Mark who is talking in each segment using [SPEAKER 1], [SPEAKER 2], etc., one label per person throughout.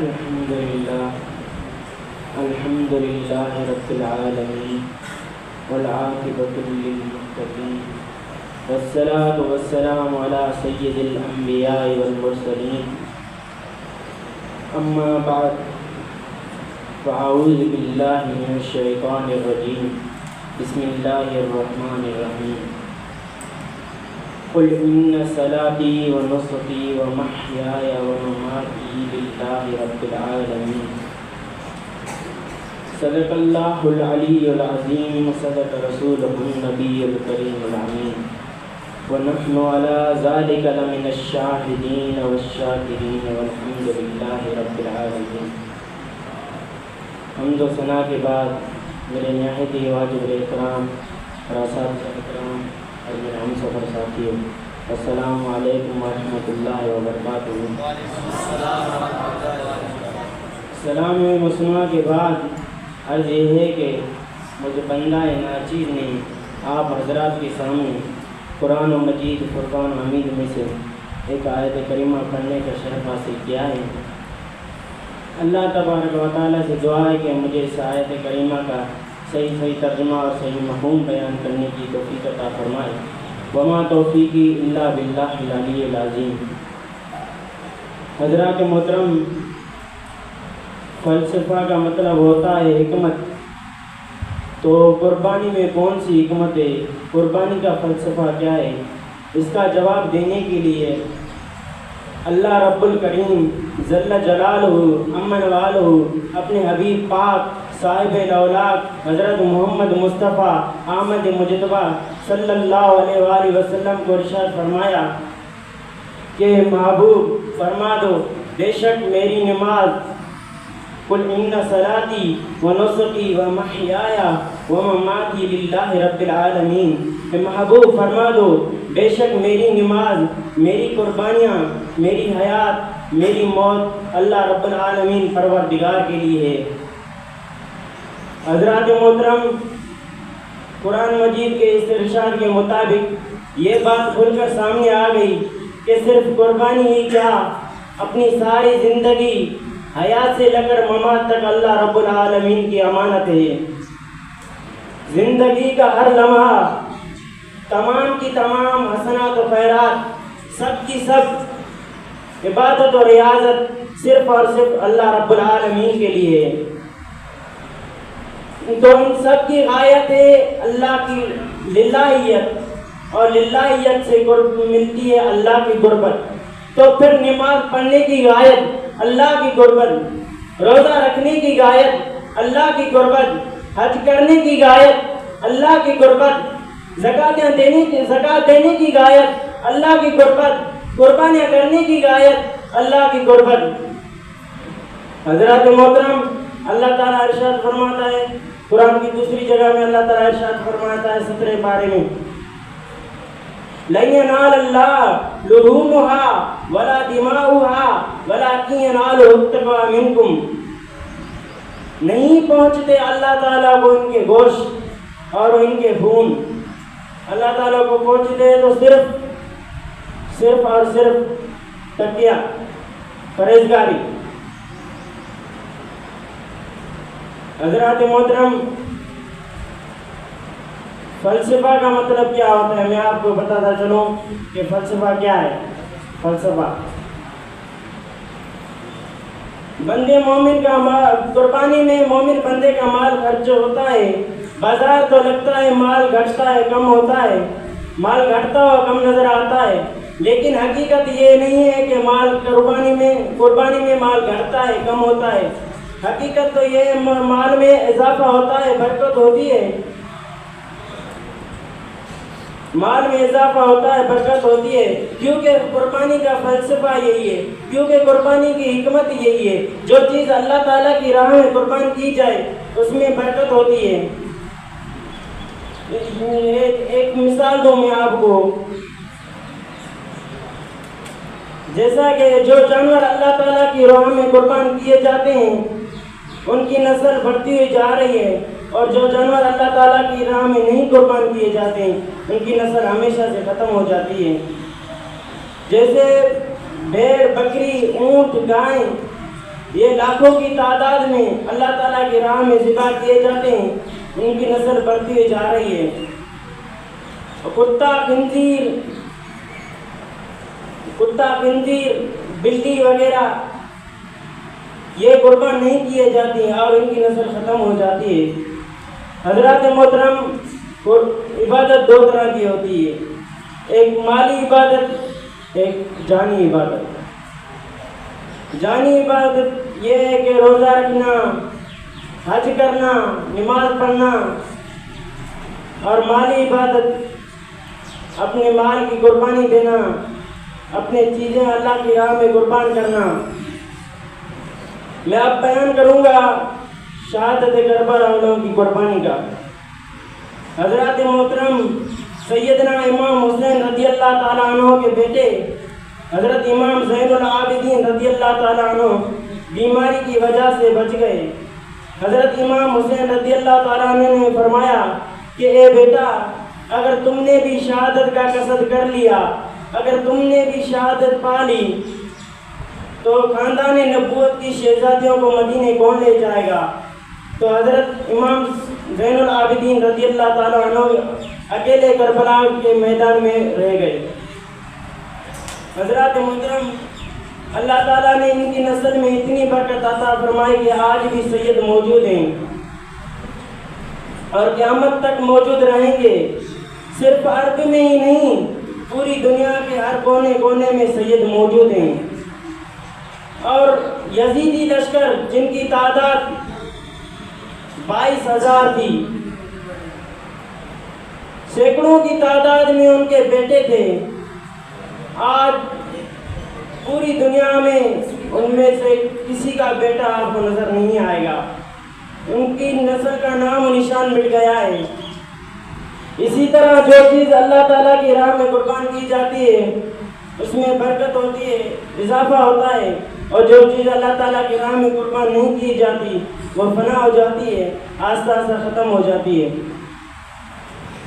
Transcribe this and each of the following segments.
[SPEAKER 1] الحمد لله رب العالمين والعاقبة للمتقين والصلاة والسلام على سيد الأنبياء والمرسلين أما بعد فأعوذ بالله من الشيطان الرجيم بسم الله الرحمن الرحيم قل إن صلاتي ونسكي ومحياي ومماتي لله رب العالمين صدق الله العلي العظيم وصدق رسوله النبي الكريم الأمين ونحن على ذلك لمن الشاهدين والشاكرين والحمد لله رب العالمين. حمد و ثنا کے بعد میرے نہایت ہی واجب احترام اساتذہ اکرام اور میرے ہم سفر ساتھیوں، السلام علیکم ورحمۃ اللہ وبرکاتہ. سلام مسلمہ کے بعد عرض یہ ہے کہ مجھے بندہ ناچیز نے آپ حضرات کے سامنے قرآن و مجید فرقان حمید میں سے ایک آیت کریمہ پڑھنے کا شرف حاصل کیا ہے. اللہ تبارک و تعالیٰ سے دعا ہے کہ مجھے اس آیت کریمہ کا صحیح ترجمہ اور صحیح مفہوم بیان کرنے کی توفیق عطا فرمائے. وما توفیقی الا باللہ العلی العظیم. حضرات محترم، فلسفہ کا مطلب ہوتا ہے حکمت. تو قربانی میں کون سی حکمت ہے؟ قربانی کا فلسفہ کیا ہے؟ اس کا جواب دینے کے لیے اللہ رب الکریم ذل جلالہ امن والہ اپنے حبیب پاک صاحب الاولاق حضرت محمد مصطفیٰ احمد مجتبیٰ صلی اللہ علیہ وآلہ وسلم کو ارشاد فرمایا کہ محبوب فرما دو بے شک میری نماز قل ان صلاتی و نسکی و محیای و مماتی للہ رب العالمین. کہ محبوب فرما دو بے شک میری نماز، میری قربانیاں، میری حیات، میری موت اللہ رب العالمین پروردگار کے لیے ہے. حضرات محترم، قرآن مجید کے اس ارشاد کے مطابق یہ بات کھل کر سامنے آ گئی کہ صرف قربانی ہی کیا، اپنی ساری زندگی حیات سے لے کر ممات تک اللہ رب العالمین کی امانت ہے. زندگی کا ہر لمحہ، تمام کی تمام حسنات و خیرات، سب کی سب عبادت و ریاضت صرف اور صرف اللہ رب العالمین کے لیے ہے. تو ان سب کی غایت ہے اللہ کی للہیت، اور للہیت سے قرب ملتی ہے اللہ کی قربت. تو پھر نماز پڑھنے کی غایت اللہ کی قربت، روزہ رکھنے کی غایت اللہ کی قربت، حج کرنے کی غایت اللہ کی قربت، زکات دینے کی غایت اللہ کی قربت، قربانیاں کرنے کی غایت اللہ کی قربت. حضرات محترم، اللہ تعالیٰ ارشاد فرماتا ہے قرآن کی دوسری جگہ میں، اللہ تعالیٰ ارشاد فرماتا ہے 17 پارے میں، لَن يَنَالَ اللَّهَ لُحُومُهَا وَلَا دِمَاؤُهَا وَلَكِنْ يَنَالُهُ التَّقْوَىٰ مِنكُمْ. نہیں پہنچتے اللہ تعالیٰ کو ان کے گوشت اور ان کے خون. اللہ تعالیٰ کو پہنچتے تو صرف اور صرف تقیہ، پرہیزگاری. حضرات محترم، فلسفہ کا مطلب کیا ہوتا ہے؟ میں آپ کو بتاتا چلوں کہ فلسفہ کیا ہے. فلسفہ بندے مومن کا قربانی میں مومن بندے کا مال خرچ ہوتا ہے. بازار تو لگتا ہے مال گھٹتا ہے، کم ہوتا ہے، مال گھٹتا ہو کم نظر آتا ہے، لیکن حقیقت یہ نہیں ہے کہ مال قربانی میں مال گھٹتا ہے، کم ہوتا ہے. حقیقت تو یہ مال میں اضافہ ہوتا ہے، برکت ہوتی ہے. مال میں اضافہ ہوتا ہے، برکت ہوتی ہے، کیونکہ قربانی کا فلسفہ یہی ہے، کیونکہ قربانی کی حکمت یہی ہے. جو چیز اللہ تعالیٰ کی راہ میں قربان کی جائے اس میں برکت ہوتی ہے. ایک مثال دوں میں آپ کو. جیسا کہ جو جانور اللہ تعالیٰ کی راہ میں قربان کیے جاتے ہیں ان کی نسل بڑھتی ہوئی جا رہی ہے، اور جو جانور اللہ تعالیٰ کی راہ میں نہیں قربان کیے جاتے ہیں ان کی نسل ہمیشہ سے ختم ہو جاتی ہے. جیسے بھیڑ، بکری، اونٹ، گائیں یہ لاکھوں کی تعداد میں اللہ تعالیٰ کی راہ میں ذبح کیے جاتے ہیں، ان کی نسل بڑھتی ہوئی جا رہی ہے۔ کتا خنزیر بلی وغیرہ یہ قربان نہیں کیے جاتی ہیں اور ان کی نسل ختم ہو جاتی ہے۔ حضرات محترم، عبادت دو طرح کی ہوتی ہے، ایک مالی عبادت، ایک جانی عبادت۔ جانی عبادت یہ ہے کہ روزہ رکھنا، حج کرنا، نماز پڑھنا، اور مالی عبادت اپنے مال کی قربانی دینا، اپنے چیزیں اللہ کی راہ میں قربان کرنا۔ میں اب بیان کروں گا شہادت کربلا والوں کی قربانی کا۔ حضرات محترم، سیدنا امام حسین رضی اللہ تعالیٰ عنہ کے بیٹے حضرت امام زین العابدین رضی اللہ تعالیٰ عنہ بیماری کی وجہ سے بچ گئے۔ حضرت امام حسین رضی اللہ تعالیٰ عنہ نے فرمایا کہ اے بیٹا، اگر تم نے بھی شہادت کا قصد کر لیا، اگر تم نے بھی شہادت پا لی، تو خاندان نبوت کی شہزادیوں کو مدینے کون لے جائے گا؟ تو حضرت امام زین العابدین رضی اللہ تعالیٰ عنہ اکیلے کربلا کے میدان میں رہ گئے۔ حضرات محترم، اللہ تعالیٰ نے ان کی نسل میں اتنی برکت عطا فرمائی کہ آج بھی سید موجود ہیں اور قیامت تک موجود رہیں گے۔ صرف عرب میں ہی نہیں، پوری دنیا کے ہر کونے کونے میں سید موجود ہیں۔ اور یزیدی لشکر جن کی تعداد 22,000 تھی، سینکڑوں کی تعداد میں ان کے بیٹے تھے، آج پوری دنیا میں ان میں سے کسی کا بیٹا آپ کو نظر نہیں آئے گا، ان کی نسل کا نام و نشان مٹ گیا ہے۔ اسی طرح جو چیز اللہ تعالیٰ کی راہ میں قربان کی جاتی ہے اس میں برکت ہوتی ہے، اضافہ ہوتا ہے، اور جو چیز اللہ تعالیٰ کی راہ میں قربان نہیں کی جاتی وہ فنا ہو جاتی ہے، آہستہ آہستہ ختم ہو جاتی ہے۔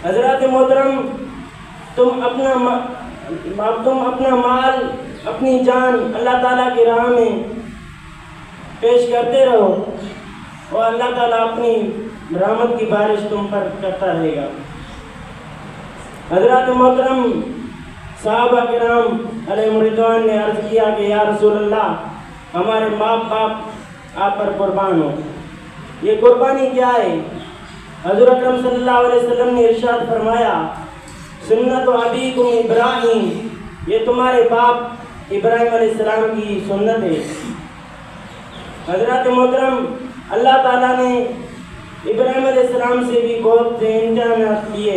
[SPEAKER 1] حضرات محترم، تم اپنا مال، اپنی جان اللہ تعالیٰ کی راہ میں پیش کرتے رہو اور اللہ تعالیٰ اپنی رحمت کی بارش تم پر کرتا رہے گا۔ حضرات محترم، صحابہ کرام علیہم رضوان نے عرض کیا کہ یا رسول اللہ، ہمارے ماں باپ آپ پر قربان ہو، یہ قربانی کیا ہے؟ حضور اکرم صلی اللہ علیہ وسلم نے ارشاد فرمایا، سنت ابیکم ابراہیم، یہ تمہارے باپ ابراہیم علیہ السلام کی سنت ہے۔ حضرات محترم، اللہ تعالیٰ نے ابراہیم علیہ السلام سے بھی بہت سے امتحانات کیے۔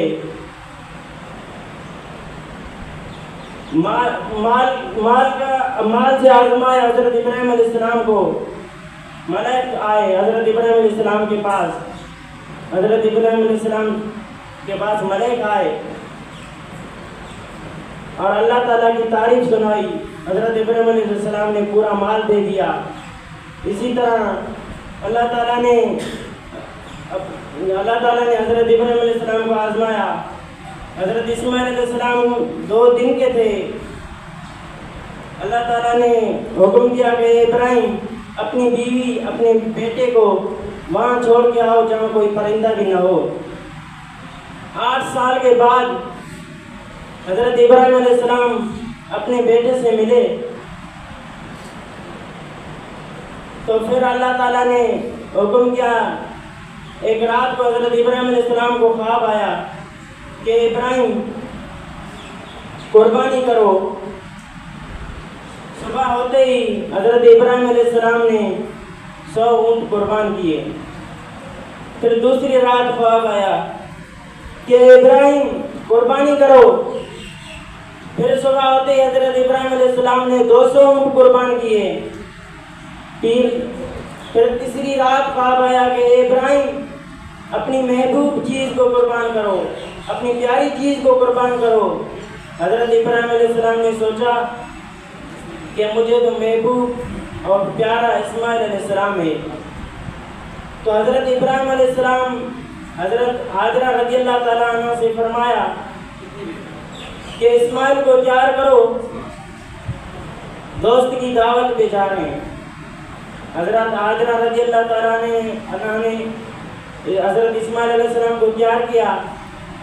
[SPEAKER 1] مال سے آزمائے حضرت ابراہیم علیہ السلام کو۔ ملائک آئے حضرت ابراہیم علیہ السلام کے پاس، حضرت ابراہیم علیہ السلام کے پاس ملائک آئے اور اللہ تعالیٰ کی تعریف سنائی۔ حضرت ابراہیم علیہ السلام نے پورا مال دے دیا۔ اسی طرح اللہ تعالیٰ نے حضرت ابراہیم علیہ السلام کو آزمایا۔ حضرت اسماعیل علیہ السلام 2 دن کے تھے، اللہ تعالیٰ نے حکم دیا کہ ابراہیم اپنی بیوی، اپنے بیٹے کو وہاں چھوڑ کے آؤ جہاں کوئی پرندہ بھی نہ ہو۔ 8 سال کے بعد حضرت ابراہیم علیہ السلام اپنے بیٹے سے ملے تو پھر اللہ تعالیٰ نے حکم کیا۔ ایک رات کو حضرت ابراہیم علیہ السلام کو خواب آیا کہ ابراہیم قربانی کرو۔ صبح ہوتے ہی حضرت ابراہیم علیہ السلام نے 100 اونٹ قربان کیے۔ پھر دوسری رات خواب آیا کہ ابراہیم قربانی کرو۔ پھر صبح ہوتے ہی حضرت ابراہیم علیہ السلام نے 200 اونٹ قربان کیے۔ پھر تیسری رات خواب آیا کہ ابراہیم اپنی محبوب چیز کو قربان کرو، اپنی پیاری چیز کو قربان کرو۔ حضرت ابراہیم علیہ السلام نے سوچا کہ مجھے تو محبوب اور پیارا اسماعیل علیہ السلام ہے، تو حضرت ابراہیم علیہ السلام حضرت حاجرہ رضی اللہ تعالیٰ عنہ سے فرمایا کہ اسماعیل کو تیار کرو، دوست کی دعوت پہ جا رہے ہیں۔ حضرت ہاجرہ رضی اللہ تعالیٰ عنہ نے حضرت اسماعیل علیہ السلام کو تیار کیا،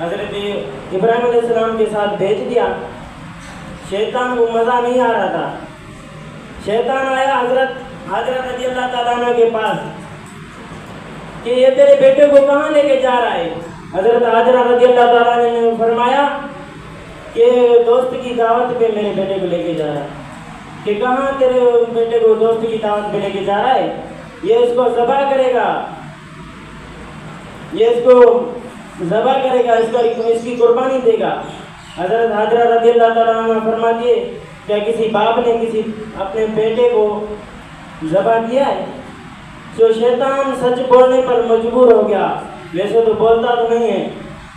[SPEAKER 1] حضرت ابراہیم علیہ السلام کے ساتھ بھیج دیا۔ شیطان کو مزہ نہیں آ رہا تھا۔ شیطان آیا حضرت ہاجرہ رضی اللہ تعالیٰ عنہ کے پاس کہ یہ تیرے بیٹے کو کہاں لے کے جا رہا ہے؟ حضرت ہاجرہ رضی اللہ تعالیٰ عنہ نے فرمایا کہ دوست کی دعوت پہ میرے بیٹے کو لے کے جا رہا ہے۔ کہ کہاں تیرے بیٹے کو دوست کی دعوت پہ لے کے جا رہا ہے؟ یہ اس کو ذبح کرے گا، یہ اس کو ذبح کرے گا، اس کی قربانی دے گا۔ حضرت ہاجرہ رضی اللہ تعالیٰ عنہ فرماتی ہے کیا کسی باپ نے کسی اپنے بیٹے کو ذبح کیا ہے؟ تو شیطان سچ بولنے پر مجبور ہو گیا، ویسے تو بولتا تو نہیں ہے،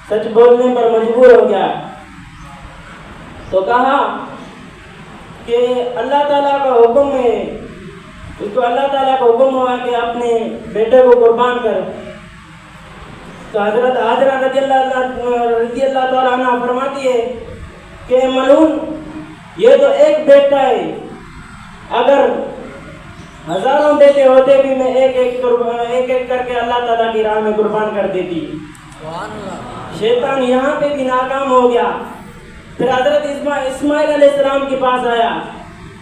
[SPEAKER 1] سچ بولنے پر مجبور ہو گیا۔ تو کہا کہ اللہ تعالیٰ کا حکم ہے، اس کو اللہ تعالیٰ کا حکم ہوا کہ اپنے بیٹے کو قربان کر۔ تو حضرت ہاجرہ رضی اللہ تعالیٰ عنہ فرماتی ہے کہ ملعون، یہ تو ایک بیٹا ہے، اگر ہزاروں بیٹے ہوتے بھی میں ایک ایک کر کے اللہ تعالیٰ کی راہ میں قربان کر دیتی۔ شیطان یہاں پہ بھی ناکام ہو گیا۔ پھر حضرت اسماعیل علیہ السلام کے پاس آیا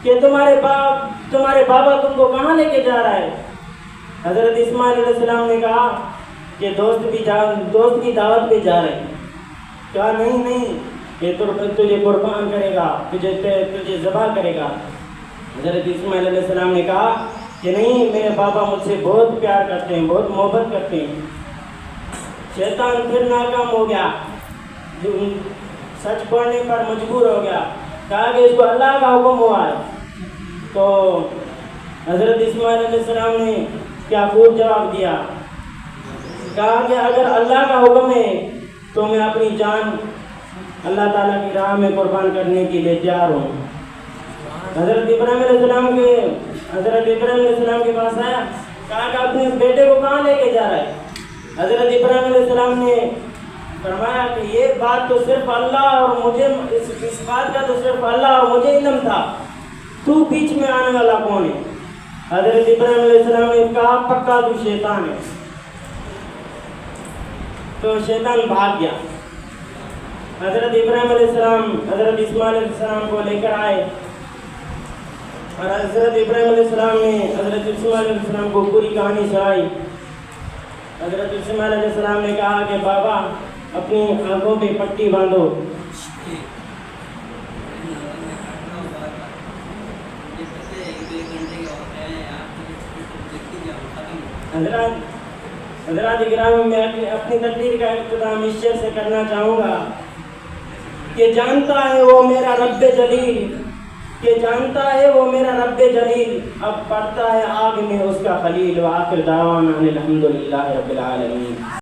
[SPEAKER 1] کہ تمہارے بابا تم کو کہاں لے کے جا رہا ہے؟ حضرت اسماعیل علیہ السلام نے کہا کہ دوست کی دعوت پہ جا رہے ہیں۔ کہا نہیں، یہ تجھے قربان کرے گا، تجھے ذبح کرے گا۔ حضرت اسماعیل علیہ السلام نے کہا کہ نہیں، میرے بابا مجھ سے بہت پیار کرتے ہیں، بہت محبت کرتے ہیں۔ شیطان پھر ناکام ہو گیا، سچ پڑھنے پر مجبور ہو گیا، کہا کہ اس کو اللہ کا حکم ہوا ہے۔ تو حضرت اسماعیل علیہ السلام نے کیا خوب جواب دیا، کہا کہ اگر اللہ کا حکم ہے تو میں اپنی جان اللہ تعالیٰ کی راہ میں قربان کرنے کے لیے تیار ہوں۔ حضرت ابراہیم علیہ السلام کے پاس آیا، کہا کہ اپنے بیٹے کو کہاں لے کے جا رہا ہے؟ حضرت ابراہیم علیہ السلام نے فرمایا کہ یہ بات تو صرف اللہ اور مجھے، اس بات کا تو صرف اللہ اور مجھے علم تھا، تو بیچ میں آنے والا کون ہے؟ حضرت ابراہیم علیہ السلام نے کہا پکا تو شیطان ہے۔ تو شیطان بھاگ گیا۔ حضرت ابراہیم علیہ السلام حضرت اسماعیل علیہ السلام کو لے کر آئے، اور حضرت ابراہیم علیہ السلام نے حضرت اسماعیل علیہ السلام کو پوری کہانی سنائی۔ حضرت اسماعیل علیہ السلام نے کہا کہ بابا اپنی آنکھوں پہ پٹی باندھو۔ حضرات اکرام، میں اپنی تقریر کا اختتام اس شعر سے کرنا چاہوں گا کہ جانتا ہے وہ میرا رب جلیل، کہ جانتا ہے وہ میرا رب جلیل، اب پڑتا ہے آگ میں اس کا خلیل۔ وآخر دعوانا الحمدللہ رب العالمین۔